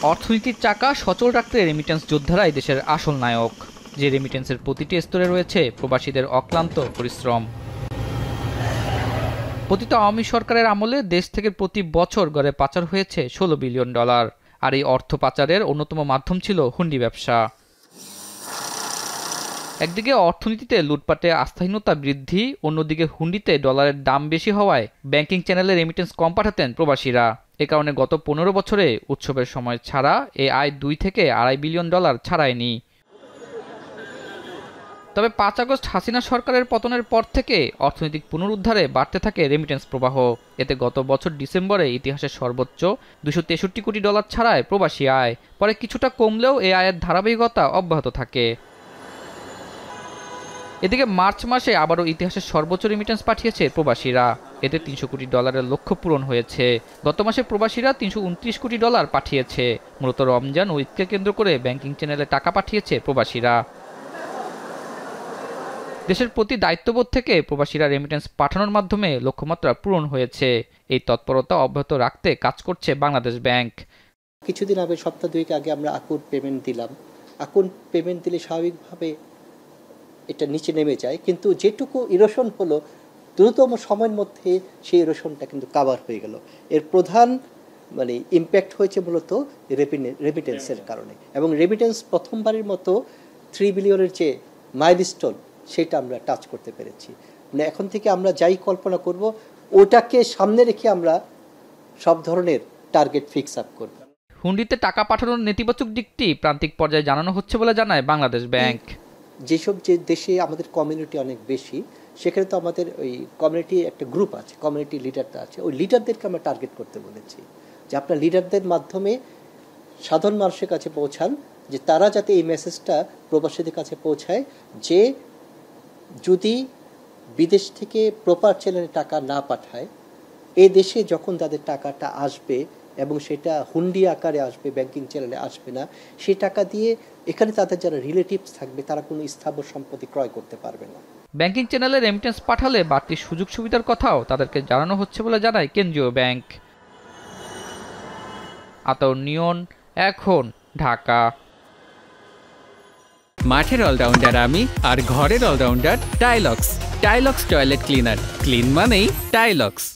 অর্থনীতির চাকা সচল রাখতে রেমিটেন্স যোদ্ধারাই দেশের আসল নায়ক। যে রেমিটেন্সের প্রতিটি স্তরে রয়েছে প্রবাসীদের অক্লান্ত পরিশ্রম। পতিত আওয়ামী সরকারের আমলে দেশ থেকে প্রতি বছর গড়ে পাচার হয়েছে $16 বিলিয়ন। আর এই অর্থ পাচারের অন্যতম মাধ্যম ছিল হুন্ডি ব্যবসা। একদিকে অর্থনীতিতে লুটপাটে আস্থাহীনতা বৃদ্ধি, অন্যদিকে হুন্ডিতে ডলারের দাম বেশি হওয়ায় ব্যাংকিং চ্যানেলে রেমিটেন্স কম পাঠাতেন প্রবাসীরা। এ কারণে গত 15 বছরে উৎসবের সময় ছাড়া এই আয় $2 থেকে $2.5 বিলিয়ন ছাড়ায়নি। তবে 5 আগস্ট হাসিনা সরকারের পতনের পর থেকে অর্থনৈতিক পুনরুদ্ধারে বাড়তে থাকে রেমিটেন্স প্রবাহ। এতে গত বছর ডিসেম্বরে ইতিহাসের সর্বোচ্চ $263 কোটি ছাড়ায় প্রবাসী আয়। পরে কিছুটা কমলেও এই আয়ের ধারাবাহিকতা অব্যাহত থাকে। এদিকে মার্চ মাসে আবারও ইতিহাসের সর্বোচ্চ রেমিটেন্স পাঠিয়েছে প্রবাসীরা। এতে $300 কোটি লক্ষ্য পূরণ হয়েছে। গত মাসে প্রবাসীরা $329 কোটি পাঠিয়েছে। মূলত রমজান ও ঈদকে কেন্দ্র করে ব্যাংকিং চ্যানেলে টাকা পাঠিয়েছে প্রবাসীরা। দেশের প্রতি দায়িত্ববোধ থেকে প্রবাসীরা রেমিটেন্স পাঠানোর মাধ্যমে লক্ষ্যমাত্রা পূরণ হয়েছে। এই তৎপরতা অব্যাহত রাখতে কাজ করছে বাংলাদেশ ব্যাংক। কিছুদিন আগে, সপ্তাহ দুয়েক আগে আমরা আকুন পেমেন্ট দিলাম। আকুন পেমেন্ট দিলে স্বাভাবিকভাবে এটা নিচে নেমে যায়, কিন্তু যেটুকু ইরোশন হলো দ্রুততম সময়ের মধ্যে সেই ইরোশনটা কিন্তু কাভার হয়ে গেল। এর প্রধান ইম্প্যাক্ট হয়েছে মূলত রেমিটেন্সের কারণে, এবং রেমিটেন্স প্রথমবারের মতো 3 বিলিয়নের যে মাইলস্টোন সেটা আমরা টাচ করতে পেরেছি। এখন থেকে আমরা যাই কল্পনা করব ওটাকে সামনে রেখে আমরা সব ধরনের টার্গেট ফিক্স আপ করব। হুন্ডিতে টাকা পাঠানোর নেতিবাচক দিকটি প্রান্তিক পর্যায়ে জানানো হচ্ছে বলে জানায় বাংলাদেশ ব্যাংক। যেসব যে দেশে আমাদের কমিউনিটি অনেক বেশি, সেখানে তো আমাদের ওই কমিউনিটি একটা গ্রুপ আছে, কমিউনিটি লিডারটা আছে, ওই লিডারদেরকে আমরা টার্গেট করতে বলেছি যে আপনার লিডারদের মাধ্যমে সাধারণ মানুষের কাছে পৌঁছান, যে তারা যাতে এই মেসেজটা প্রবাসীদের কাছে পৌঁছায় যে যদি বিদেশ থেকে প্রপার চ্যানেলে টাকা না পাঠায়, এই দেশে যখন তাদের টাকাটা আসবে এবং সেটা হুন্ডি আকারে আসবে, ব্যাংকিং চ্যানেলে আসবে না, সেই টাকা দিয়ে এখানে তাদের যারা রিলেটিভস থাকবে তারা কোনো স্থাবর সম্পত্তি ক্রয় করতে পারবে না। ব্যাংকিং চ্যানেলে রেমিটেন্স পাঠালে বাড়তি সুযোগ সুবিধার কথাও তাদেরকে জানানো হচ্ছে বলে জানায় কেন্দ্রীয় ব্যাংক। আতাউর নিয়ন, এখন, ঢাকা। মাঠের অলরাউন্ডার আমি, আর ঘরের allrounder Tilex. Tilex toilet cleaner, clean মানেই টাইলক্স।